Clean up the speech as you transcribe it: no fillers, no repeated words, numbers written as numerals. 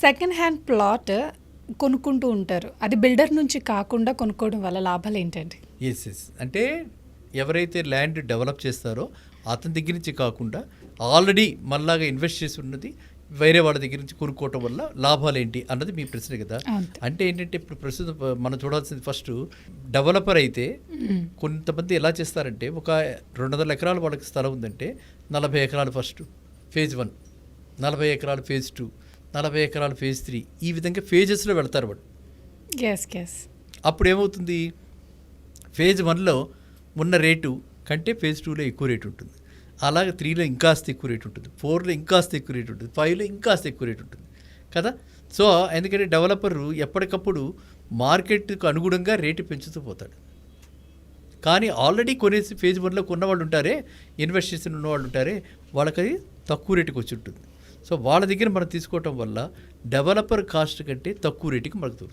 Second hand plot కొనుక్కుంటూ ఉంటారు. అది builder నుంచి కాకుండా కొనుక్కోవడం వల్ల లాభాలు ఏంటండి? ఎస్ అంటే ఎవరైతే ల్యాండ్ డెవలప్ చేస్తారో అతని దగ్గర నుంచి కాకుండా ఆల్రెడీ మనలాగా ఇన్వెస్ట్ చేసి ఉన్నది వేరే వాళ్ళ దగ్గర నుంచి కొనుక్కోవటం వల్ల లాభాలు ఏంటి అన్నది మీ ప్రశ్న కదా. అంటే ఏంటంటే ఇప్పుడు ప్రస్తుతం మనం చూడాల్సింది ఫస్ట్ డెవలపర్ అయితే కొంతమంది ఎలా చేస్తారంటే ఒక 200 ఎకరాలు వాళ్ళకి స్థలం ఉందంటే 40 ఎకరాలు ఫస్ట్ ఫేజ్ 1, 40 ఎకరాలు ఫేజ్ 2, 40 ఎకరాలు ఫేజ్ 3, ఈ విధంగా ఫేజెస్లో వెళ్తారు వాళ్ళు. అప్పుడు ఏమవుతుంది, ఫేజ్ 1లో ఉన్న రేటు కంటే ఫేజ్ 2లో ఎక్కువ రేటు ఉంటుంది, అలాగే 3లో ఇంకాస్త ఎక్కువ రేటు ఉంటుంది, 4లో ఇంకాస్త ఎక్కువ రేటు ఉంటుంది, 5లో ఇంకాస్త ఎక్కువ రేటు ఉంటుంది కదా. సో ఎందుకంటే డెవలపరు ఎప్పటికప్పుడు మార్కెట్కు అనుగుణంగా రేటు పెంచుతూ పోతాడు. కానీ ఆల్రెడీ కొనేసి ఫేజ్ 1లో కొన్నవాళ్ళు ఉంటారే, ఇన్వెస్ట్ చేసిన ఉన్నవాళ్ళు ఉంటారే, వాళ్ళకి అది తక్కువ రేటుకి వచ్చి ఉంటుంది. సో వాళ్ళ దగ్గర మనం తీసుకోవటం వల్ల డెవలపర్ కాస్ట్ కంటే తక్కువ రేటుకి మనకు దొరుకుతుంది.